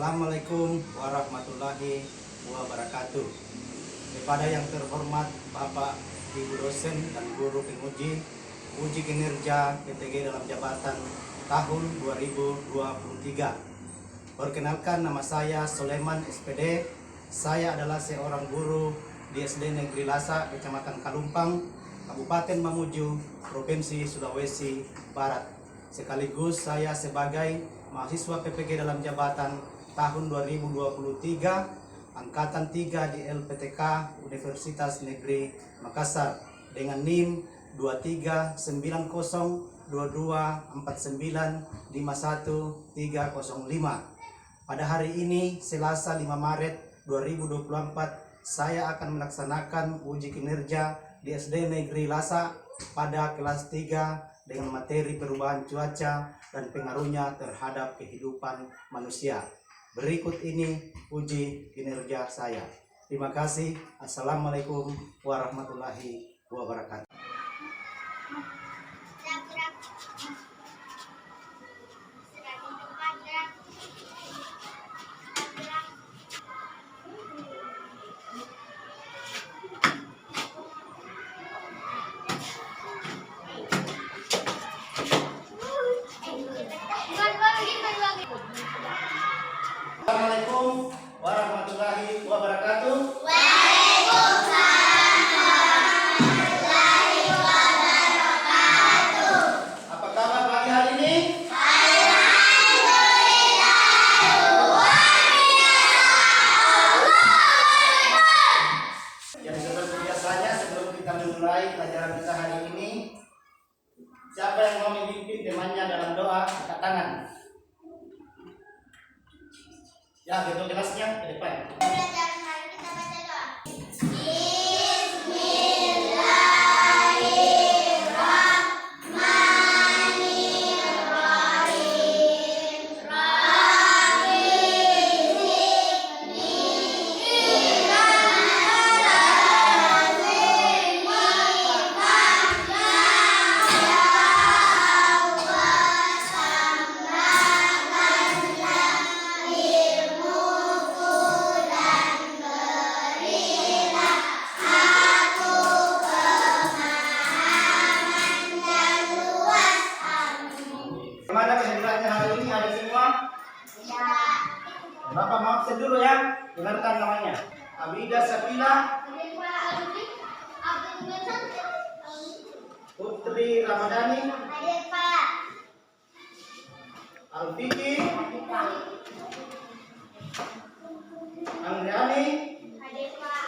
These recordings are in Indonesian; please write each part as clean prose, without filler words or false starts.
Assalamualaikum warahmatullahi wabarakatuh. Kepada yang terhormat Bapak, Ibu dosen dan guru penguji uji kinerja PTG dalam jabatan tahun 2023. Perkenalkan, nama saya Soleman SPD. Saya adalah seorang guru di SD Negeri Lasa, Kecamatan Kalumpang, Kabupaten Mamuju, Provinsi Sulawesi Barat. Sekaligus saya sebagai mahasiswa PPG dalam jabatan tahun 2023 angkatan 3 di LPTK Universitas Negeri Makassar dengan NIM 23994951305. Pada hari ini Selasa 5 Maret 2024 saya akan melaksanakan uji kinerja di SD Negeri Lasa pada kelas 3 dengan materi perubahan cuaca dan pengaruhnya terhadap kehidupan manusia. Berikut ini uji kinerja saya. Terima kasih. Assalamualaikum warahmatullahi wabarakatuh. Assalamualaikum warahmatullahi wabarakatuh. Waalaikumsalam warahmatullahi wabarakatuh. Apa kabar pagi hari ini? Alhamdulillah, luar biasa. Yang seperti biasanya, sebelum kita memulai pelajaran kita hari ini, siapa yang mau memimpin temannya dalam doa, angkat tangan. Ya, gitu kelasnya ke depan. Pelajaran hari kita baca doa. Bismillahirrahmanirrahim. Rabbi zidni Gimana kehidupannya hari ini? Ada semua? Ya. Bapak mau absen dulu ya. Dengarkan namanya. Abida Safila Putri Ramadhani Hadir Pak. Alfiki Andriani Hadir Pak.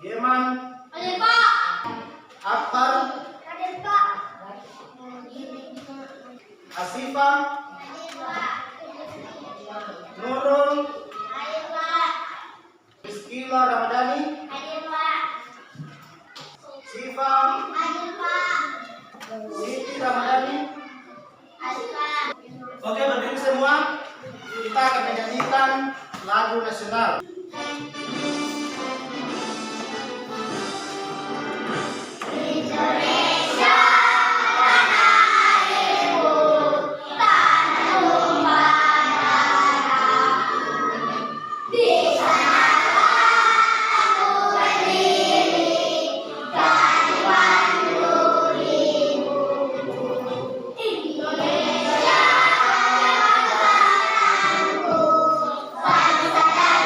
Dirman Hadir Pak. Akbar Hadir Pak. Asifa Hadir Pak. Nurul Hadir Pak. Rizkila Ramadhani Hadir Pak. Sifa Hadir Pak. Siti Ramadhani. Hadir Pak. Oke, berdiri semua. Kita akan menyanyikan lagu nasional. Indonesia tanah airku, tanah tumpah darahku. Di sanalah aku berdiri, kan pandu ibuku. Indonesia adalah tanahku, bangsa dan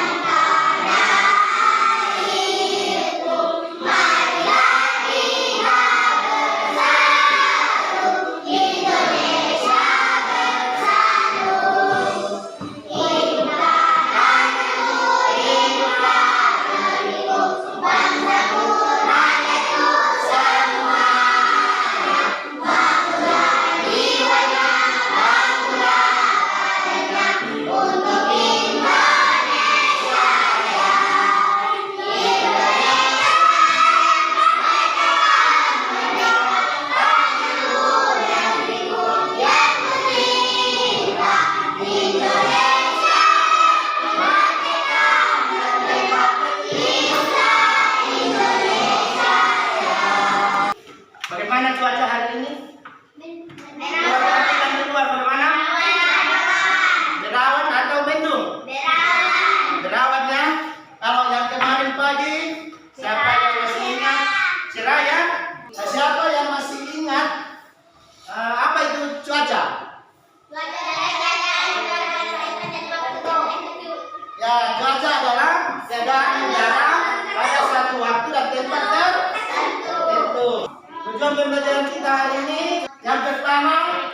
Ya, cuaca adalah keadaan udara pada suatu waktu dan tempat tertentu. Tujuan pembelajaran kita hari ini yang pertama,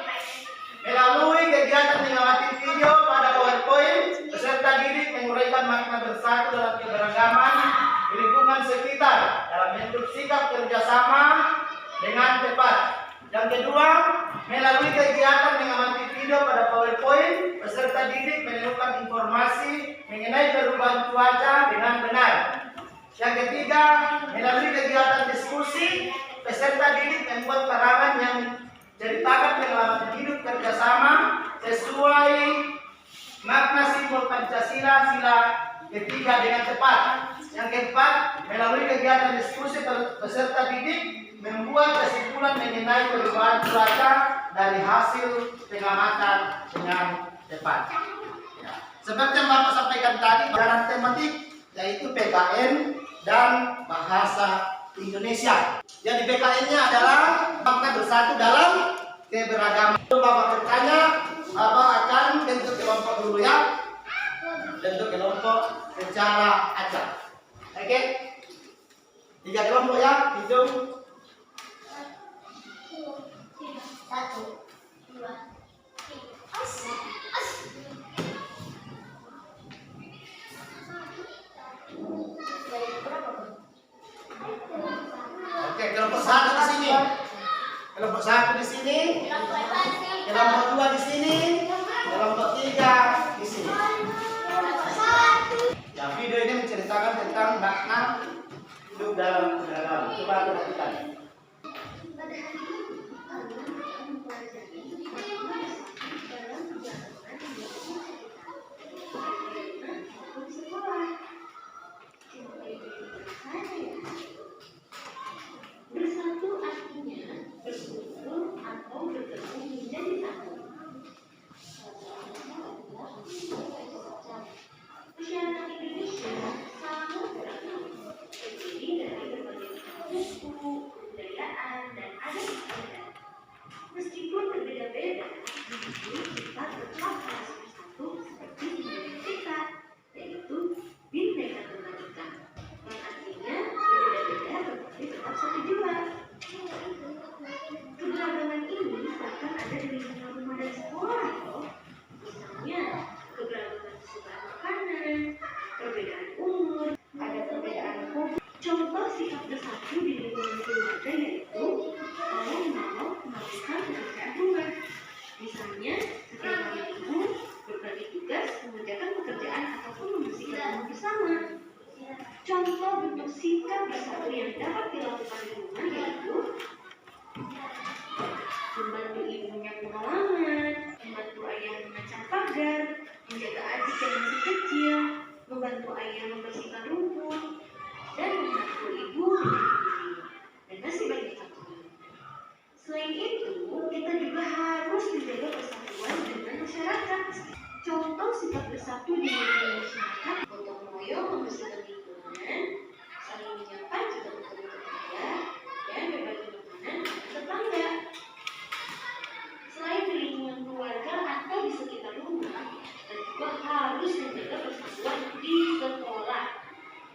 melalui kegiatan mengamati video pada PowerPoint, peserta didik menguraikan makna bersatu dalam keberagaman di lingkungan sekitar dalam bentuk sikap kerjasama dengan tepat. Yang kedua, melalui kegiatan mengamati video pada PowerPoint, peserta didik menemukan informasi mengenai perubahan cuaca dengan benar. Yang ketiga, melalui kegiatan diskusi, peserta didik membuat karangan yang ceritakan pengalaman hidup kerjasama sesuai makna simbol Pancasila sila ketiga dengan tepat. Yang keempat, melalui kegiatan diskusi peserta didik membuat kesimpulan mengenai perubahan cuaca dari hasil pengamatan dengan tepat. Ya. Seperti yang Bapak sampaikan tadi, pelajaran tematik yaitu PKN dan bahasa Indonesia. Jadi PKN-nya adalah makna bersatu dalam keberagaman. Bapak bertanya, Bapak akan bentuk kelompok dulu ya. Bentuk kelompok secara acak. Oke? 3 kelompok ya, hitung. 1, 2, 3. Oke, kelompok 1 di sini. Kelompok 1 di sini. Kelompok 2 di sini. Kelompok 3 di sini. Ya, video ini menceritakan tentang makna hidup dalam keberagaman. Coba perhatikan. Bersatu artinya bersekutu atau bergabung menjadi satu. Masyarakat Indonesia sangat beragam, terdiri dari berbagai macam suku, kebudayaan, dan adat istiadat. Meskipun berbeda-beda, namun kita tetap harus bersatu seperti Indonesia kita, yaitu Bhinneka Tunggal Ika. Yang artinya berbeda-beda tetapi tetap satu jiwa. Keberagaman ini bahkan ada di lingkungan rumah dan sekolah loh. Misalnya, keberagaman kesukaan makanan, perbedaan umur, ada perbedaan hobi. Contoh sikap bersatu di lingkungan keluarga yaitu saling menolong melakukan pekerjaan rumah. Misalnya, setiap hari minggu berbagi tugas mengerjakan pekerjaan ataupun membersihkan rumah bersama. Contoh bentuk sikap bersatu yang dapat dilakukan di rumah yaitu membantu ibunya pengalaman, membantu ayah mengacang pagar, menjaga adik yang masih kecil, membantu ayah membersihkan rumput, dan membantu ibu menyusui, dan masih banyak contohnya. Selain itu, kita juga harus menjaga persatuan dengan masyarakat. Contoh sikap bersatu di lingkungan masyarakat, gotong royong membersihkan lingkungan, saling menyapa jika bertemu tetangga, dan berbagi makanan dengan tetangga. Selain di lingkungan keluarga atau di sekitar rumah, kita juga harus menjaga persatuan di sekolah.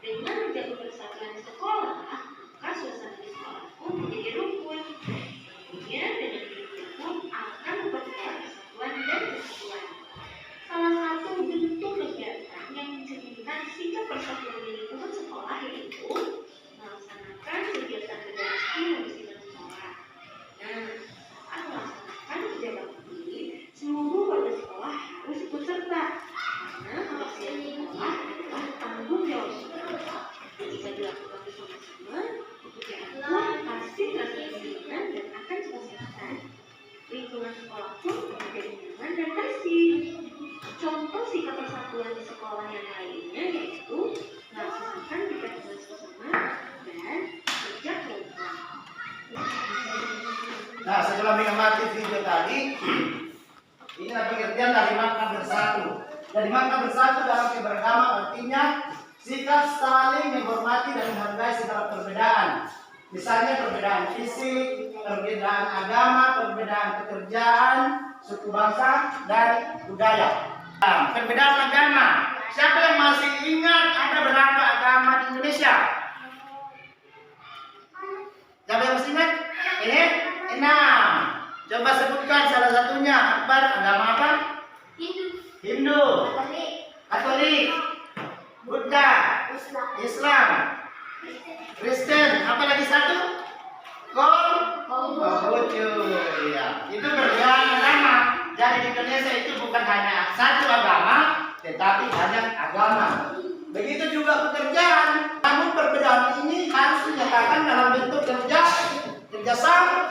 Dengan menjaga persatuan di sekolah, maka suasana di sekolah pun menjadi rukun. Kemudian dengan demikian pun akan memperkuat persatuan dan kesatuan. Salah satu bentuk kegiatan yang mencerminkan sikap persatuan di lingkungan sekolah yaitu melaksanakan kegiatan redaksi membersihkan sekolah. Nah, saat melaksanakan kegiatan ini, seluruh warga sekolah harus ikut serta karena kebersihan sekolah adalah tanggung jawab semua. Jika dilakukan bersama-sama, pekerjaan pun pasti terasa ringan dan akan cepat selesai. Lingkungan sekolah pun menjadi nyaman dan bersih. Contoh sikap persatuan di sekolah yang lainnya yaitu melaksanakan kegiatan bersama dan kerja kelompok. Nah, setelah mengamati video tadi, ini adalah pengertian dari makna bersatu. Dari makna bersatu dalam keberagaman artinya sikap saling menghormati dan menghargai segala perbedaan. Misalnya perbedaan fisik, perbedaan agama, perbedaan pekerjaan, suku bangsa, dan budaya. Nah, perbedaan agama Siapa yang masih ingat ada berapa agama di Indonesia? Siapa yang masih ingat? Ini 6. Coba sebutkan salah satunya. Akbar, agama apa? Hindu, Katolik, Buddha, Islam, Kristen. Apa lagi satu? Konghucu. Ya, itu perbedaan agama. Jadi di Indonesia itu bukan hanya satu agama, tetapi banyak agama. Begitu juga pekerjaan. Namun perbedaan ini harus dinyatakan dalam bentuk kerjasama.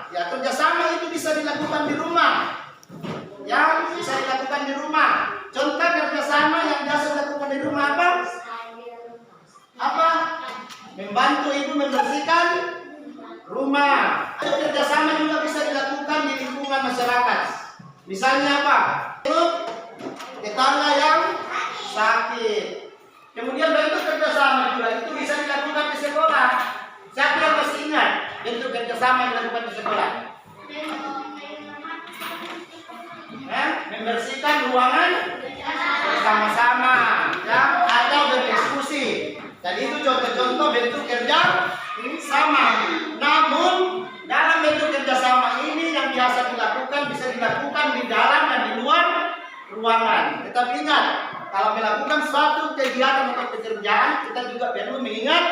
Ya, kerjasama itu bisa dilakukan di rumah. Ya, bisa dilakukan di rumah. Contoh kerjasama yang biasa dilakukan di rumah apa? Apa? Membantu ibu membersihkan rumah. Kerjasama juga bisa dilakukan di lingkungan masyarakat. Misalnya apa? Tetangga yang sakit. Kemudian bentuk kerjasama juga itu bisa dilakukan di sekolah. Siapa yang masih ingat bentuk kerjasama yang dilakukan di sekolah? Membersihkan ruangan bersama-sama, ya, atau berdiskusi. Jadi itu contoh-contoh bentuk kerja sama. Namun dalam bentuk kerjasama ini yang biasa dilakukan bisa dilakukan di dalam dan di luar ruangan. Tetapi ingat, kalau melakukan suatu kegiatan atau pekerjaan, kita juga perlu mengingat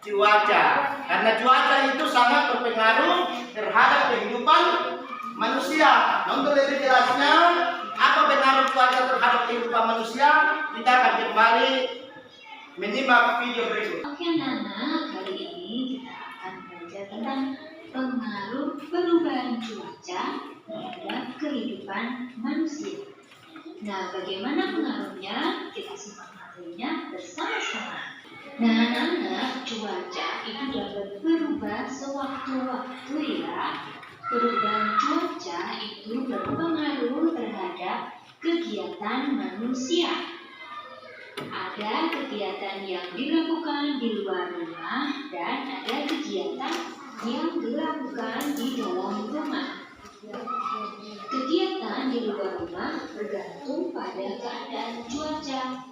cuaca. Karena cuaca itu sangat berpengaruh terhadap kehidupan manusia. Untuk lebih jelasnya, apa pengaruh cuaca terhadap kehidupan manusia, kita akan kembali menyimak video berikut. Oke anak-anak, kali ini kita akan belajar tentang pengaruh perubahan cuaca terhadap kehidupan manusia. Nah, bagaimana pengaruhnya? Kita simak materinya bersama-sama. Nah, anak-anak, cuaca itu dapat berubah sewaktu-waktu ya. Perubahan cuaca itu berpengaruh terhadap kegiatan manusia. Ada kegiatan yang dilakukan di luar rumah dan ada kegiatan yang dilakukan di dalam rumah. Kegiatan di luar rumah bergantung pada keadaan cuaca.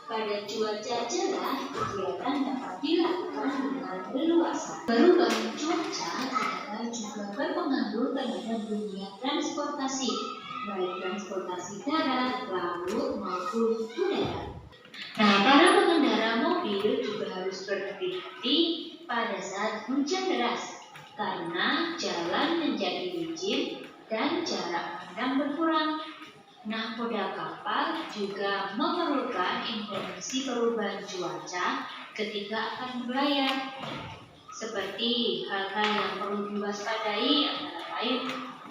Pada cuaca cerah, kegiatan dapat dilakukan dengan leluasa. Perubahan cuaca ternyata juga berpengaruh terhadap dunia transportasi, baik transportasi darat, laut maupun udara. Nah, para pengendara mobil juga harus berhati-hati pada saat hujan deras, karena jalan menjadi licin dan jarak pandang berkurang. Nahkoda kapal juga memerlukan informasi perubahan cuaca ketika akan berlayar. Seperti hal-hal yang perlu diwaspadai antara lain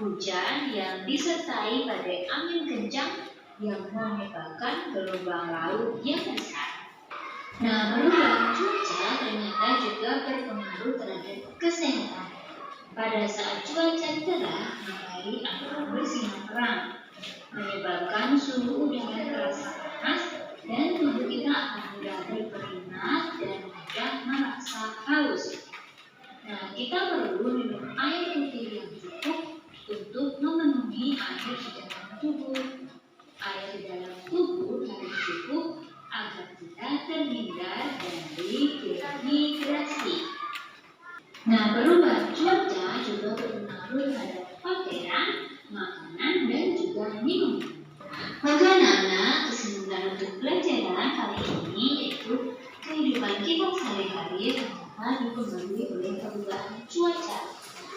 hujan yang disertai badai angin kencang yang menyebabkan gelombang laut yang besar. Nah, perubahan cuaca ternyata juga berpengaruh terhadap kesehatan. Pada saat cuaca cerah, matahari akan bersinar terang, menyebabkan suhu udara terasa panas dan tubuh kita akan mudah berkeringat dan mudah merasa haus. Nah, kita perlu minum air putih yang cukup untuk memenuhi air di dalam tubuh. Air di dalam tubuh harus cukup agar kita terhindar dari dehidrasi. Nah, perubahan cuaca juga berpengaruh terhadap pakaian, makanan, dan juga minuman. Maka anak-anak, kesimpulan untuk pelajaran kali ini yaitu kehidupan kita sehari-hari ternyata dipengaruhi oleh perubahan cuaca.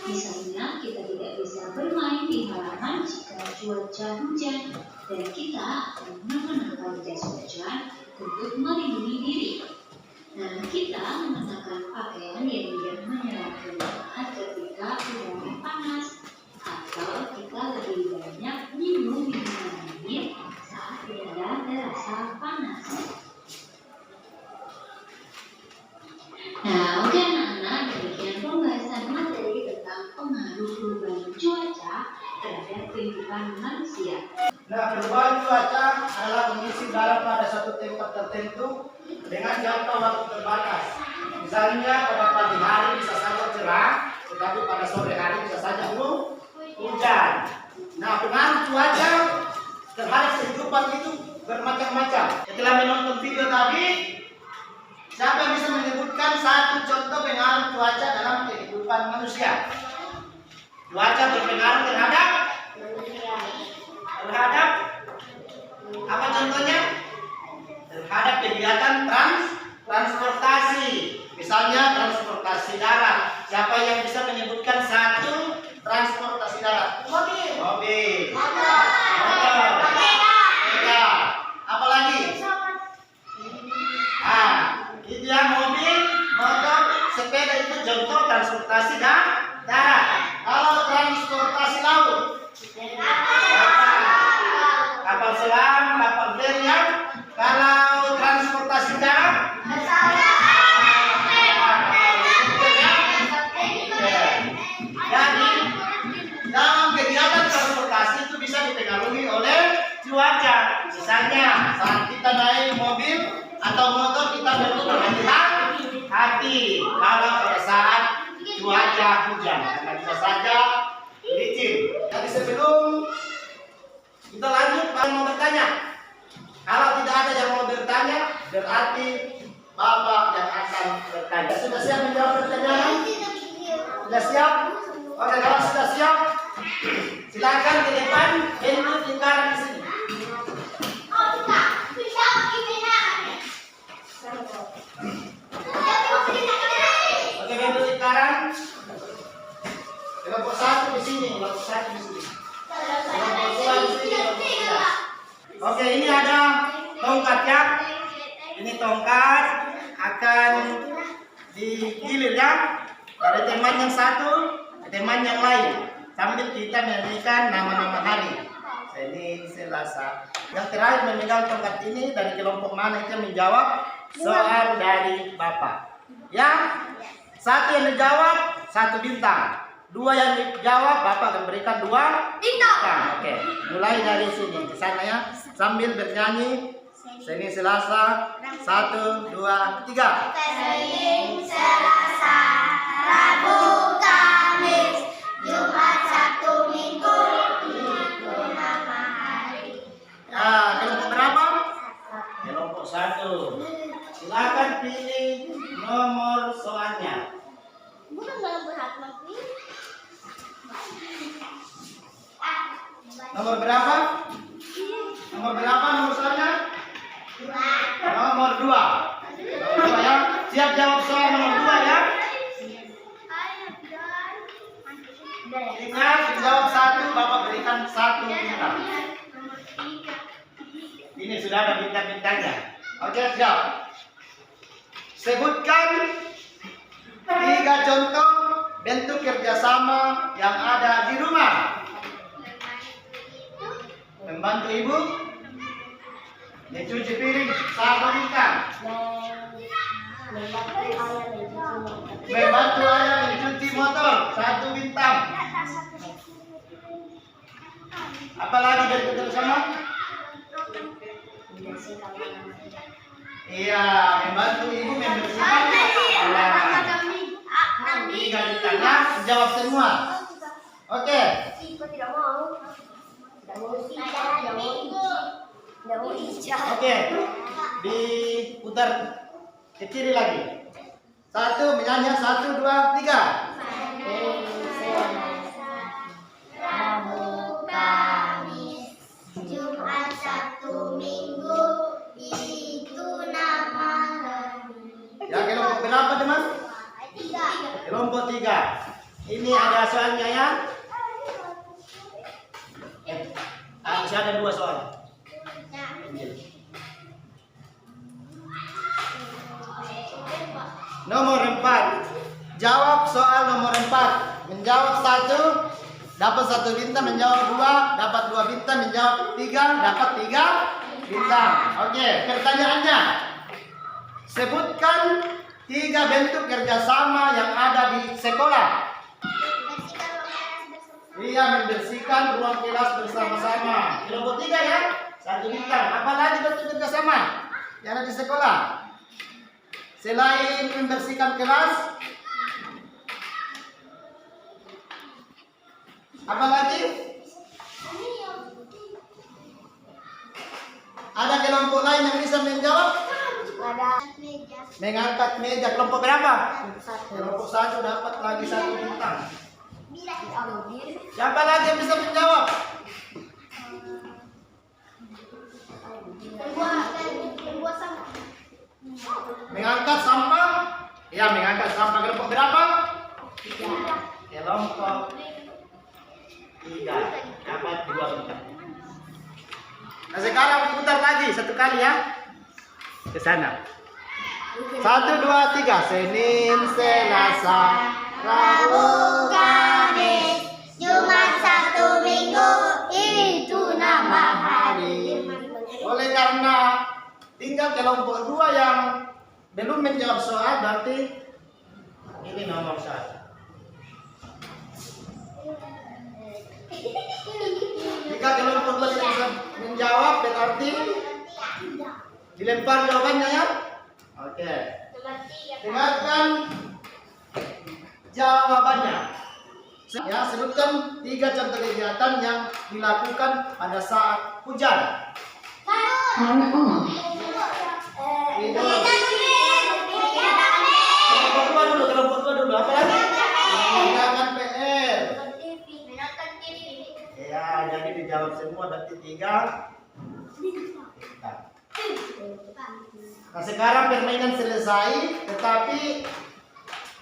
Misalnya, kita tidak bisa bermain di halaman jika cuaca hujan, dan kita akan mengenakan jas hujan untuk melindungi diri. Nah, kita mengenakan pakaian yang tidak menyerap keringat ketika udara panas, atau kita lebih banyak minum minuman dingin saat udara terasa panas. Nah, oke anak-anak, demikian pembahasan materi tentang pengaruh perubahan cuaca terhadap kehidupan manusia. Nah, perubahan cuaca adalah kondisi udara pada satu tempat tertentu dengan jangka waktu terbatas. Misalnya pada pagi hari bisa saja cerah, tetapi pada sore hari bisa saja hujan. Nah, pengaruh cuaca terhadap kehidupan itu bermacam-macam. Setelah menonton video tadi, siapa yang bisa menyebutkan satu contoh pengaruh cuaca dalam kehidupan manusia? Cuaca berpengaruh terhadap apa contohnya? Terhadap kegiatan transportasi. Misalnya transportasi darat. Siapa yang bisa menyebutkan satu transportasi darat? Mobil. Motor. Sepeda. Apa lagi? Itu ya, mobil, motor, sepeda itu contoh transportasi darat. Kalau transportasi laut, kapal selam, kapal feri ya. Kalau transportasi darat, jadi dalam kegiatan transportasi itu bisa dipengaruhi oleh cuaca. Misalnya saat kita naik mobil atau motor, kita perlu berhati-hati kalau pada saat cuaca hujan, karena bisa saja licin. Jadi sebelum kita lanjut, Pak mau bertanya. Kalau tidak ada yang mau bertanya, berarti Bapak yang akan bertanya. Sudah siap menjawab pertanyaan? Sudah siap? Oke, kalau sudah siap, silakan ke depan, pintu lingkaran di sini. Oke, pintu lingkaran. Kelompok 1 di sini, kelompok 1 di sini. Kelompok 2 di sini, kelompok 3. Oke, ini ada tongkat ya. Ini tongkat akan digilir ya. Dari teman yang satu ke teman yang lain. Sambil kita menyanyikan nama-nama hari. Senin, Selasa. Yang terakhir memegang tongkat ini dari kelompok mana itu menjawab soal dari Bapak. Ya, satu yang dijawab 1 bintang. 2 yang dijawab Bapak akan berikan 2 bintang. Oke, mulai dari sini ke sana ya. Sambil bernyanyi Senin, Selasa, 1, 2, 3. Senin, Selasa, Rabu, Kamis, Jumat, Sabtu, Minggu, itu nama hari. Kelompok berapa? Kelompok 1. Silakan pilih nomor soalnya. Bukan dalam berhati Nomor berapa? Nomor berapa nomor soalnya? Nomor 2. Nomor 2 ya. Siap jawab soal nomor 2 ya. Ingat, jawab 1 Bapak berikan 1 bintang. Ini sudah ada bintang-bintangnya. Oke, siap. Sebutkan 3 contoh bentuk kerjasama yang ada di rumah. Membantu ibu mencuci piring, 1 bintang. Membantu ayah mencuci motor, 1 bintang. Apalagi bentuk kerjasama? Iya, membantu ibu membersihkan halaman. 3 bintangnya, jawab semua. Oke. Oke, diputar ke kiri lagi. 1 menyanyi, 1, 2, 3. Rabu, Kamis, Jumat, Sabtu, Minggu, itu nama hari. Ya, kelompok berapa teman? 3. Kelompok 3. Ini ada soalnya ya. Masih ada 2 soal. Nomor 4. Jawab soal nomor 4. Menjawab 1 dapat 1 bintang, menjawab 2 dapat 2 bintang, menjawab 3 dapat 3 bintang. Oke, pertanyaannya. Sebutkan 3 bentuk kerjasama yang ada di sekolah. Iya, membersihkan ruang kelas bersama-sama. Kelompok 3 ya, 1 bintang. Apalagi bentuk kerjasama yang ada di sekolah? Selain membersihkan kelas, apa lagi? Ada lain yang bisa menjawab? Ada meja. Mengangkat meja. Kelompok berapa? Satu. Kelompok 1 dapat lagi 1 bintang. Diambil. Siapa lagi yang bisa menjawab? Kedua sama. Mengangkat sampah? Ya, mengangkat sampah. Kelompok berapa? Kelompok 3 dapat 2 bintang. Nah sekarang putar lagi 1 kali ya. Ke sana. 1, 2, 3. Senin, Selasa, Rabu, Kamis, Jumat, Sabtu, Minggu, itu nama hari. Oleh karena tinggal kelompok 2 yang belum menjawab soal, berarti ini nomor 1. Jika kelompok 2 tidak bisa menjawab, berarti dilempar jawabannya ya. Oke. Dengarkan jawabannya. Ya, sebutkan 3 contoh kegiatan yang dilakukan pada saat hujan. Kelompok dua dulu. Apa lagi? Mengerjakan PR. Ya, jadi dijawab semua berarti 3. Nah, sekarang permainan selesai, tetapi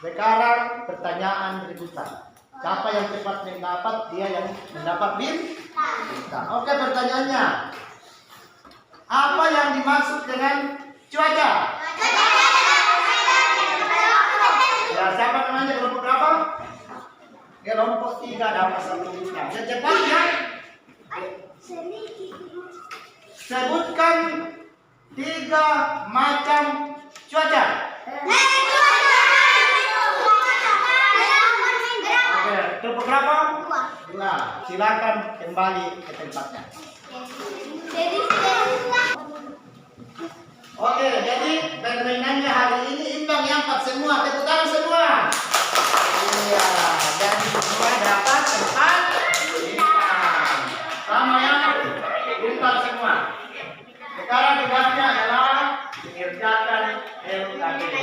sekarang pertanyaan berikutnya. Siapa yang cepat mendapat, dia yang mendapat bintang. Oke, pertanyaannya. Apa yang dimaksud dengan cuaca? Ya, siapa namanya? Kelompok berapa? Kelompok 3 dapat 1 bintang. Secepatnya sebutkan 3 macam cuaca. Oke, kelompok berapa? 2. Silakan kembali ke tempatnya. Oke, jadi permainannya hari ini imbang ya, 4 semua. Tepuk tangan semua. Iya, jadi semua dapat 4 bintang. Sama ya, bintang semua. Sekarang tugasnya adalah mengerjakan LKPD.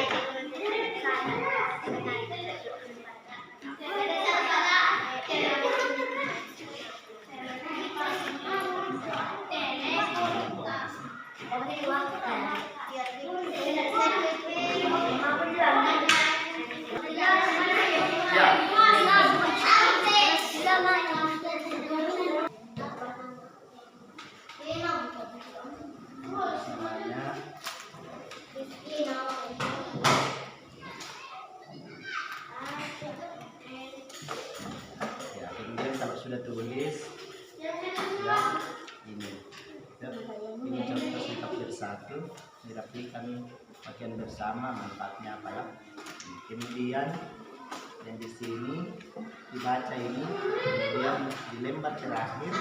Ya, kemudian kalau sudah tulis, ya ini. Ini contoh sikap bersatu, dirapikan bagian bersama, manfaatnya apa ya? Kemudian yang di sini dibaca ini, kemudian di lembar terakhir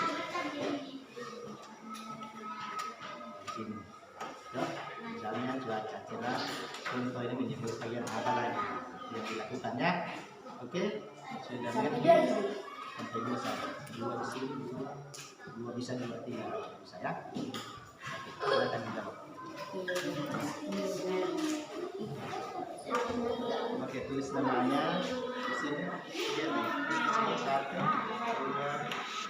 di sini. Ya, misalnya cuaca cerah, contoh ini menyebut bagian apa lagi yang dilakukannya. Oke, sudah mengerti? Sampai 2 saja. 2 di sini, 2 bisa juga 3 bisa ya. Silakan dijawab. Oke, tulis namanya di sini. Jadi 1, 2,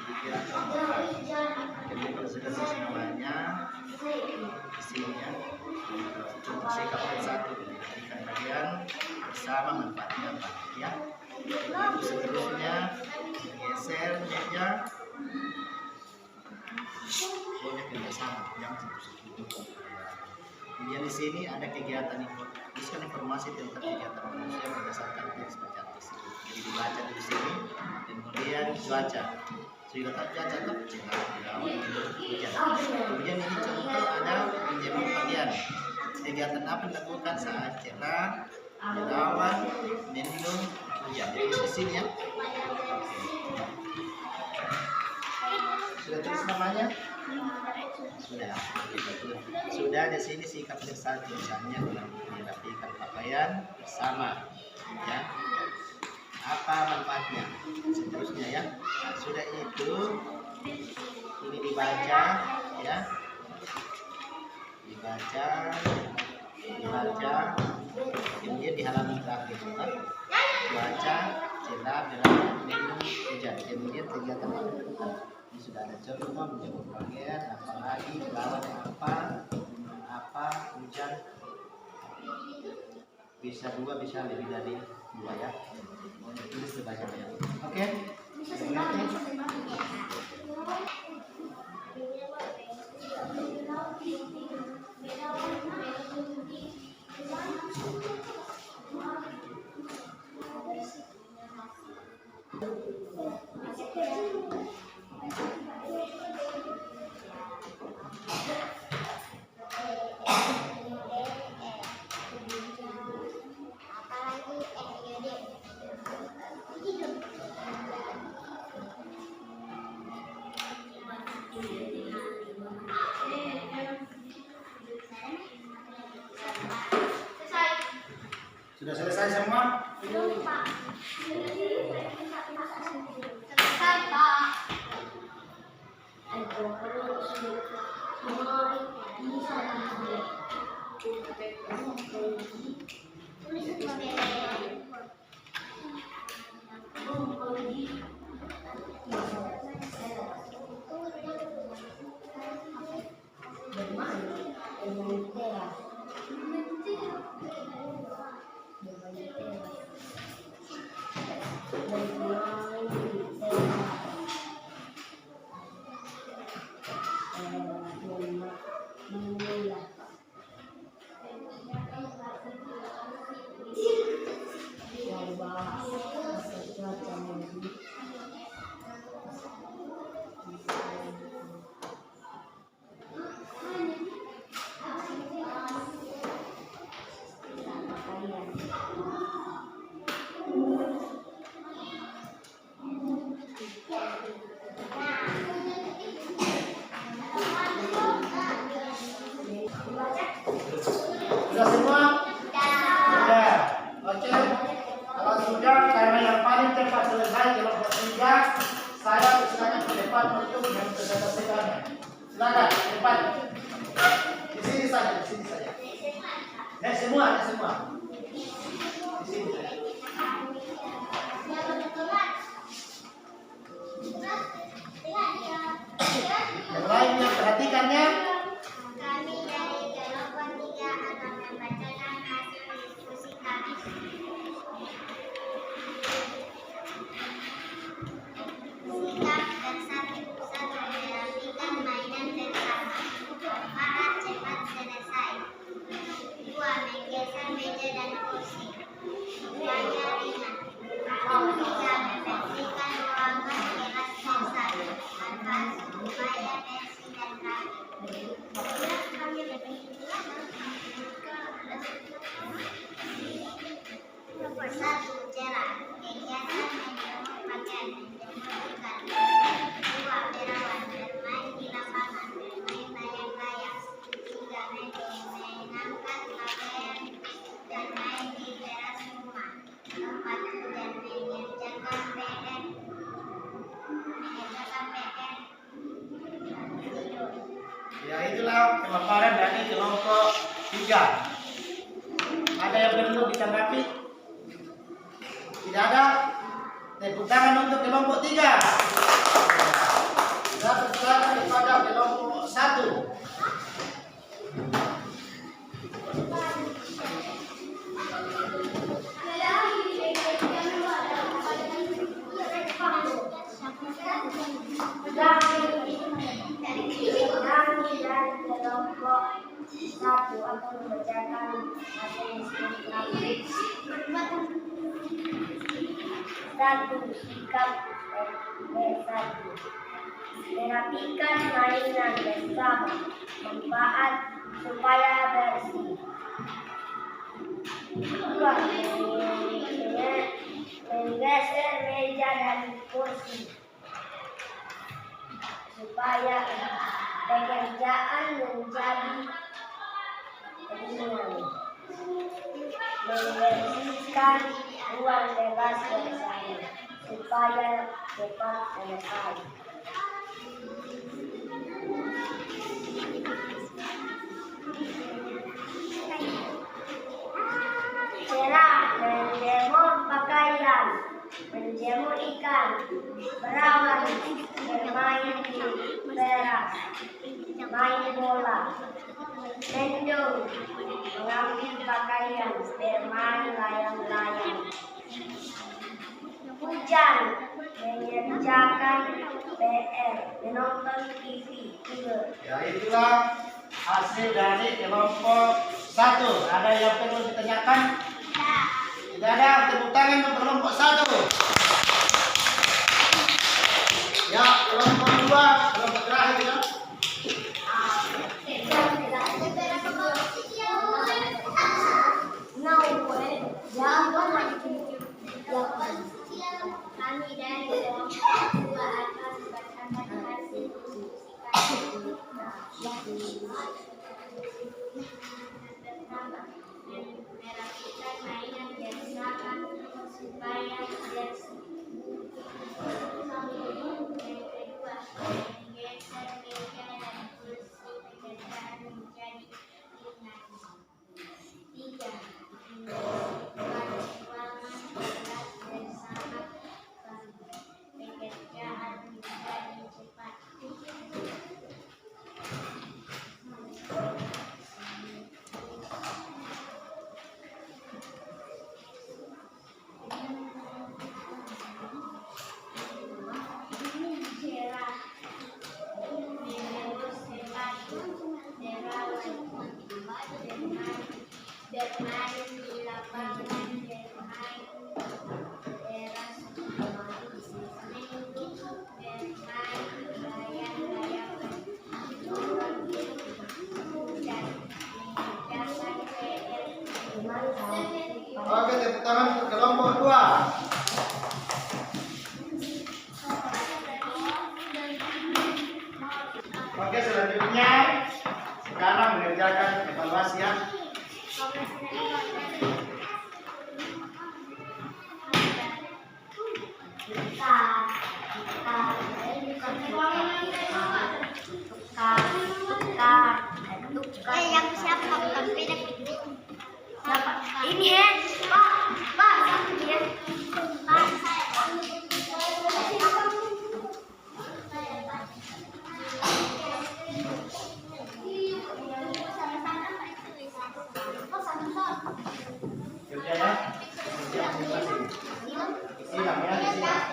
3, 4. Kemudian kalau sudah tulis namanya di sini ya. Contoh sikap bersatu diberikan bagian bersama, manfaatnya apa ya. Lalu seterusnya geser meja. Boleh kerjasama yang satu-satu. Kemudian di sini ada kegiatan tuliskan informasi tentang kegiatan manusia berdasarkan teks baca tersebut. Jadi dibaca di sini, kemudian cuaca. Sudah tak cuaca tak cerah, hujan. Kemudian ini contoh ada menjadi bagian kegiatan apa dilakukan saat cerah, berawan, mendung, hujan. Jadi di sini ya. Sudah tulis namanya? Sudah. Sudah di sini sikap bersatu, misalnya merapikan pakaian bersama, ya. Apa manfaatnya? Seterusnya ya. Nah, sudah itu ini dibaca, ya. dibaca, kemudian di halaman terakhir cuaca, cerah, berawan, mendung, hujan. Kemudian kegiatan yang dilakukan. Ini sudah ada contoh menjawab panggilan, apalagi lawan apa, hujan. Bisa 2, bisa lebih dari 2 ya. Mau ditulis sebanyak-banyak. Oke. Sudah selesai semua? Belum, Pak. Selesai, Pak. Sudah semua? Sudah. Oke. Kalau sudah, karena yang paling cepat selesai kelompok 3, saya silakan ke depan untuk yang selesaikannya. Silakan ke depan. Di sini saja, di sini saja. Semua. Di sini saja. Yang lainnya perhatikannya. Kami dari kelompok 3 akan membacakan hasil diskusi kami. Sikap bersatu merapikan mainan bersama. Manfaat cepat selesai. 2. Menggeser meja dan kursi. Upaya ringan. 3. Membersihkan ruangan kelas besar. Manfaat supaya bersih dan rapi. Nomor 1. Cerah. Kegiatan menjemur pakaian, menjemur ikan. 2. Berawan. Bermain di lapangan, bermain layang-layang. 3. Mendung. Mengangkat pakaian dan main di teras rumah. 4. Hujan. Mengerjakan PR. Tidur. Ya, itulah pemaparan dari kelompok 3. Ada yang perlu ditanggapi? Tidak ada? Tepuk tangan untuk kelompok 3. Kita persilakan kepada kelompok 1. Kami dari kelompok 1 akan membacakan hasil diskusi kami. 1. Sikap bersatu. Merapikan mainan bersama. Manfaat supaya bersih. 2. Menggeser meja dan kursi supaya pekerjaan menjadi ringan. Membersihkan ruang bebas bersama supaya cepat selesai. main bola, mendung, mengambil pakaian, bermain layang-layang, hujan, mengerjakan PR, menonton TV, tidur. Ya, itulah hasil dari kelompok 1. Ada yang perlu ditanyakan? Tidak ada. Tepuk tangan untuk kelompok 1. Ya, kelompok 2, kelompok terakhir ya. Kami dari kelompok 2 akan bertanya hasil pertama, merapikan mainan bersama supaya bersih. Yang kedua, menggeser meja dan kursi pekerjaan menjadi ringan. 3. Membuat ruangan kelas bersama pekerjaan menjadi cepat. Bermain di lapangan, bermain teras, minggu bermain layang-layang, nonton film, dan mengerjakan PR. Oke, tepuk tangan untuk kelompok 2. Oke, selanjutnya sekarang mengerjakan evaluasi ya. Yang siapa? Ini ya, Pak, ini ya. Pak, Kerja ya. Kerja masing-masing. Silang ya, silang.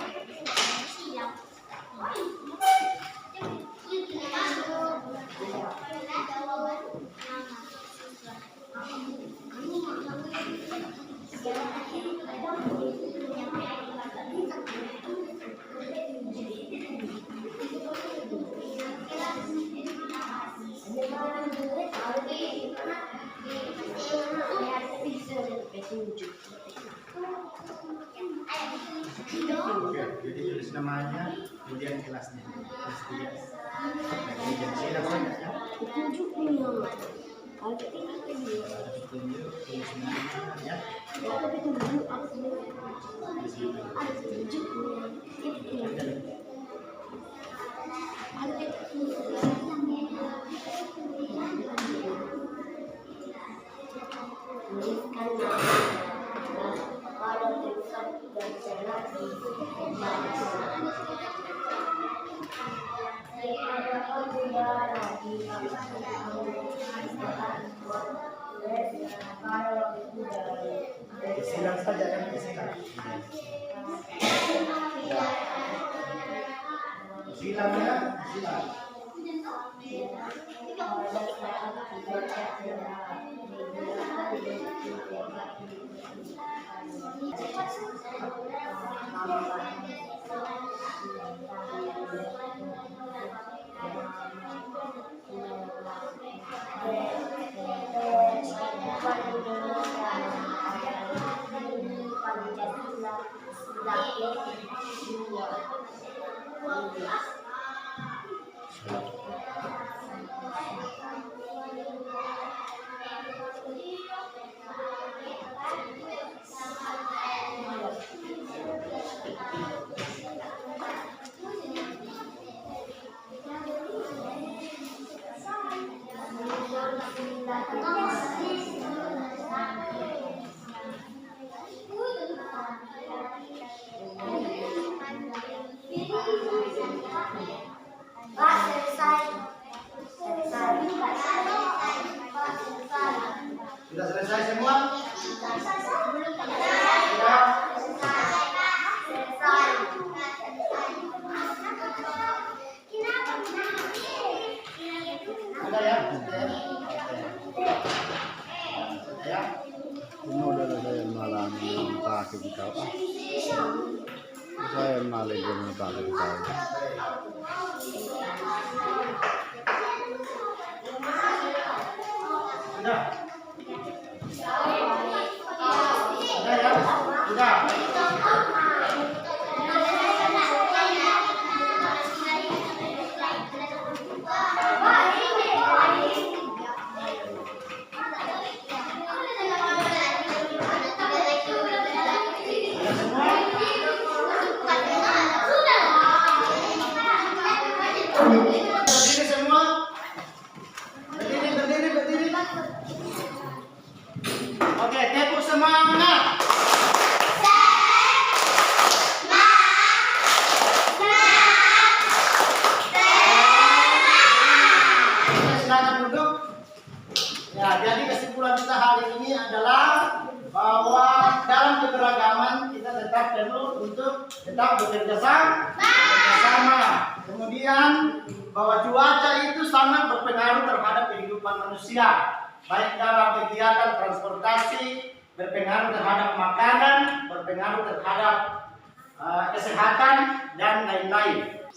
Oke, jadi tulis namanya, kemudian kelasnya. Kelas 3. Kemudian silang banyak ya. Tunjuk, tulis namanya ya. Silang saja kan, silang. Silang ya, silang. Ya. Ini udah saya malam pakai kita. Saya malam ini pakai kita. Sudah. Sudah ya? Sudah. Berdiri semua. Berdiri. Oke, tepuk semangat. Silakan duduk. Ya, jadi kesimpulan kita hari ini adalah bahwa dalam keberagaman kita tetap perlu untuk tetap bekerja sama. Kemudian bahwa cuaca itu sangat berpengaruh terhadap kehidupan manusia, baik dalam kegiatan transportasi, berpengaruh terhadap makanan, berpengaruh terhadap kesehatan dan lain-lain.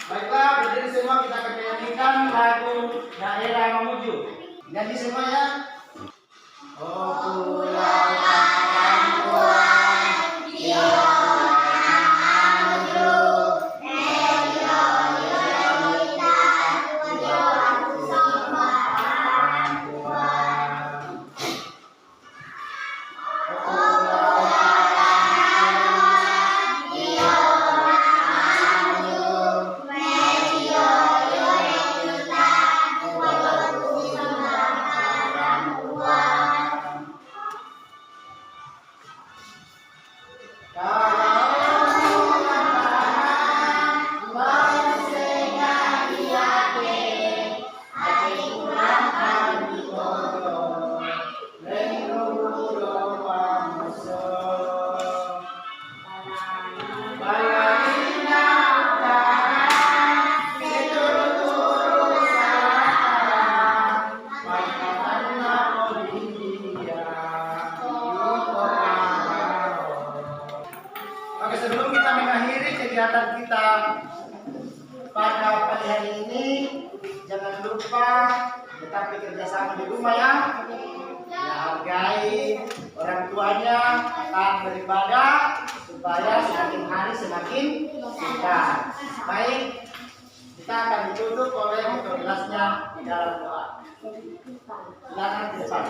Baiklah, berdiri semua, kita akan menyanyikan lagu Daerah Mamuju. Nyanyi semua ya. Oh pulang kawan Oke, sebelum kita mengakhiri kegiatan kita pada pagi hari ini, jangan lupa tetap bekerja sama di rumah ya. Hargai orang tuanya, taat beribadah supaya semakin hari semakin pintar. Baik, kita akan ditutup oleh kelasnya di dalam doa. Silakan ke depan.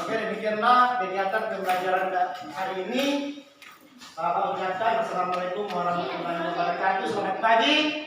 Demikianlah kegiatan pembelajaran hari ini. Bapak ucapkan Assalamualaikum warahmatullahi wabarakatuh. Selamat pagi.